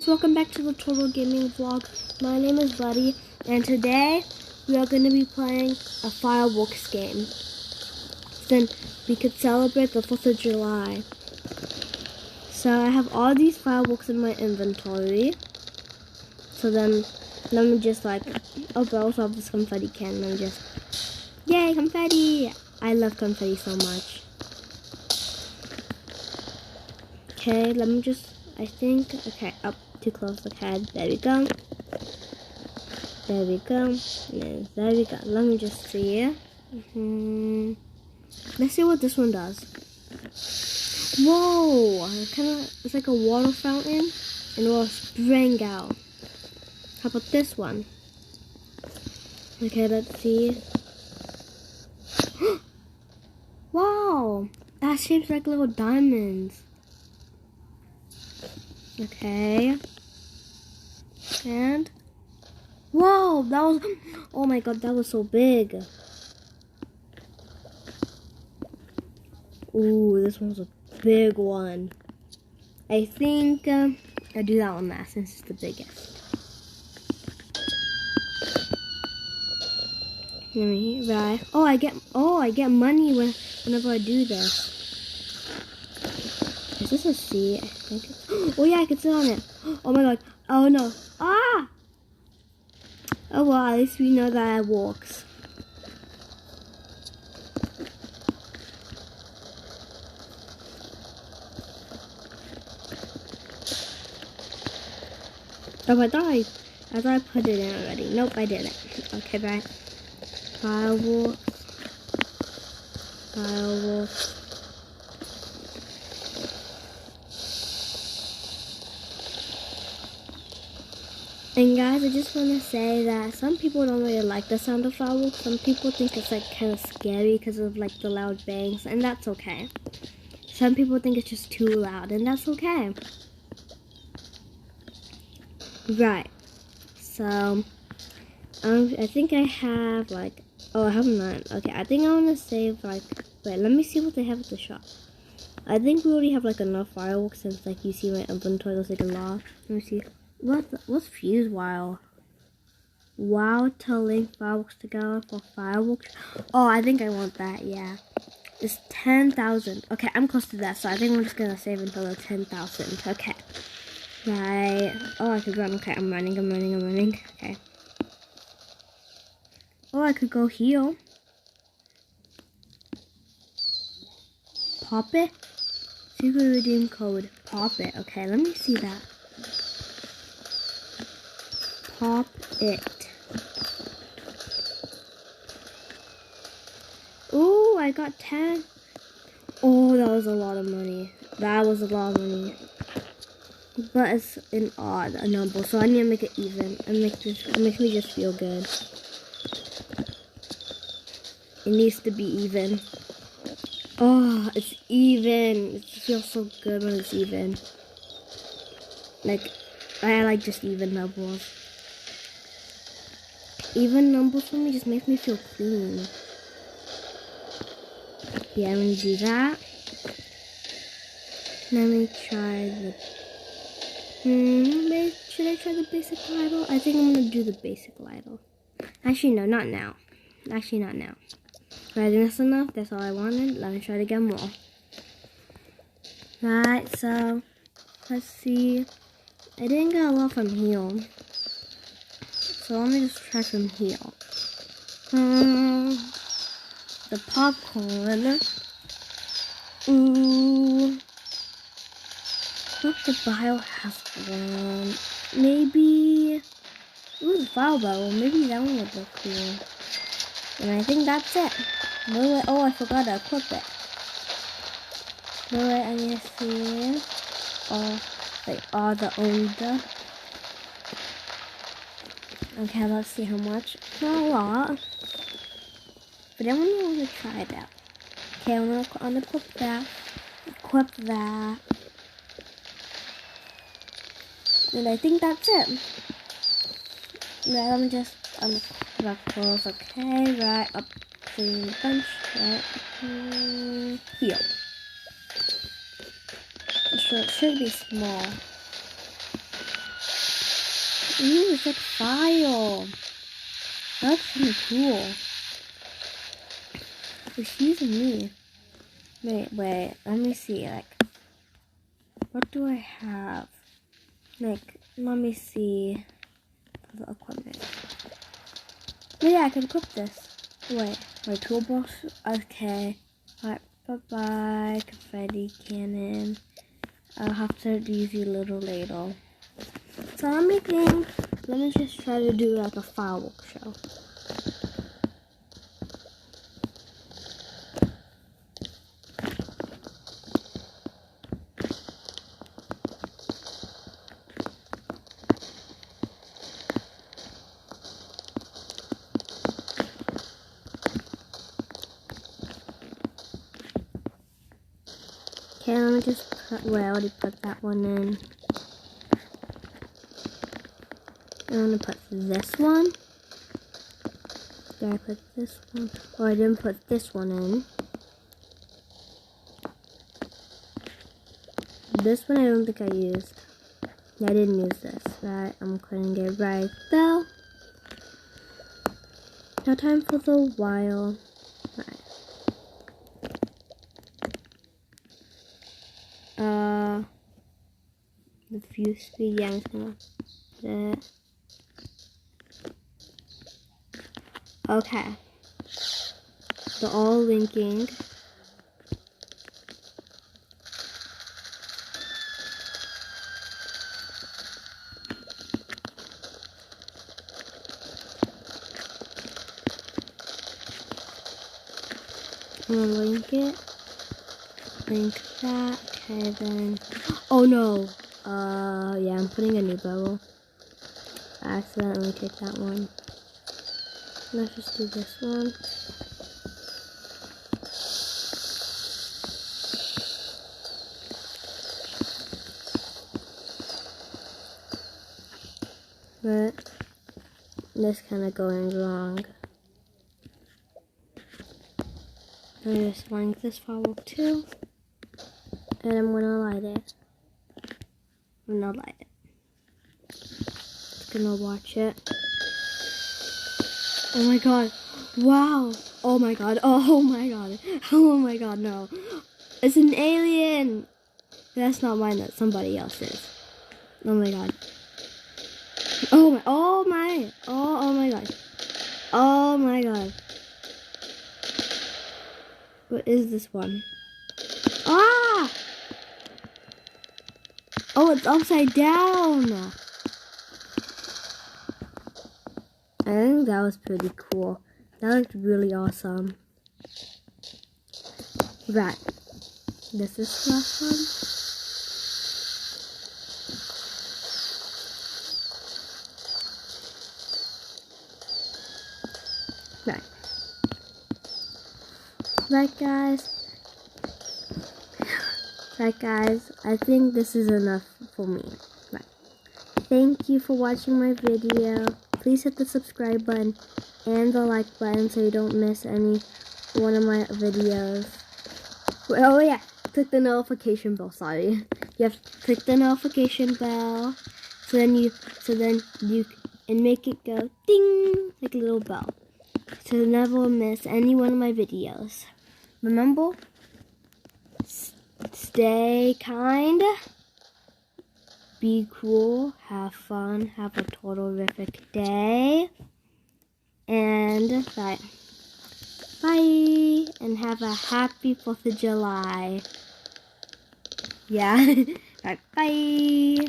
welcome back to the Total Gaming Vlog. My name is Buddy, and today we are going to be playing a fireworks game. Then we could celebrate the 4th of July. So I have all these fireworks in my inventory. So then, let me just but I also have this confetti can. Let me just, yay, confetti! I love confetti so much. Okay, let me just, okay, up too close, okay, there we go. There we go, and there we go. Let me just see. Let's see what this one does. Whoa, it's like a water fountain, and it will spring out. How about this one? Okay, let's see. Wow, that shapes like little diamonds. Okay. And whoa, that was, oh my god, that was so big. Ooh, this one's a big one. I think I'll do that one last since it's the biggest. Let me try. Oh, I get money whenever I do this. Is this a C? I think it's, oh yeah, I can sit on it. Oh my god. Oh no. Ah! Oh well, at least we know that it works. Oh, I thought I put it in already. Nope, I didn't. Okay, bye. Fireworks. Fireworks. And guys, I just want to say that some people don't really like the sound of fireworks. Some people think it's kind of scary because of the loud bangs, and that's okay. Some people think it's just too loud, and that's okay. Right. So, I think I have oh, I have 9. Okay, I think I want to save wait, let me see what they have at the shop. I think we already have enough fireworks since you see my inventory, there's a lot. Let me see. What's fuse wire? Wow, to link fireworks together for fireworks. Oh, I think I want that, yeah. It's 10,000. Okay, I'm close to that, so I think I'm just gonna save until the 10,000. Okay. Right. Oh, I could run. Okay, I'm running. Okay. Oh, I could go heal. Pop it. Secret redeem code. Pop it. Okay, let me see that. Pop it. Oh, I got 10. Oh, that was a lot of money. That was a lot of money. But it's an odd number, so I need to make it even. And it makes me just feel good. It needs to be even. Oh, it's even. It feels so good when it's even. I like just even numbers. Even numbers for me just makes me feel clean. Yeah, I'm gonna do that. Let me try the. Should I try the basic lidle? I think I'm gonna do the basic lidle. Actually, no, not now. Actually, not now. But I think that's enough. That's all I wanted. Let me try to get more. Right, so let's see. I didn't get a lot from heal. So let me just try some heal. The popcorn. Ooh. Look, the biohazard one. Maybe. Ooh, the fire barrel. Maybe that one would look cool. And I think that's it. Wait, oh, I forgot to equip it. Wait, I need to see. Oh, all the under. Okay, let's see how much. Not a lot. But I'm gonna want to try it out. Okay, I'm gonna unequip that. Equip that. And I think that's it. Now let me just close. Okay, right up to the bench. Right here. So it should be small. Ooh, it's like fire. That's kind of cool. Excuse me. Wait. Let me see. Like, what do I have? Like, let me see the equipment. Oh yeah, I can equip this. Wait, my toolbox. Okay. Alright, bye-bye. Confetti cannon. I'll have to use you a little later. So let me think. Let me just try to do like a fireworks show. Okay, let me just put, I already put that one in. I'm gonna put this one. Did I put this one? Oh, I didn't put this one in. This one I don't think I used. Yeah, I didn't use this. Right, I'm putting it right there. Now time for the wire. Right. The fuse speed, yeah, I'm just gonna put it. Okay. They're all linking. I'm gonna link it. Link that. Okay, then. Oh no! Yeah, I'm putting a new barrel. I accidentally take that one. Let's just do this one. But this kind of going wrong. I'm just link this firework too. And I'm gonna light it. I'm gonna light it. Just gonna watch it. Oh my god. Wow. Oh my god. Oh my god. Oh my god, no. It's an alien. That's not mine, that's somebody else's. Oh my god. Oh my, oh my. Oh my god. Oh my god. What is this one? Ah! Oh, it's upside down. I think that was pretty cool. That looked really awesome. Right. This is the last one. Right. Right, guys. Right, guys. I think this is enough for me. Right. Thank you for watching my video. Please hit the subscribe button and the like button so you don't miss any one of my videos. Oh yeah, click the notification bell. Sorry, you have to click the notification bell, so then you and make it go ding like a little bell, so you never miss any one of my videos. Remember, stay kind. Be cool, have fun, have a terrific day, and bye, and have a happy 4th of July. Yeah, bye.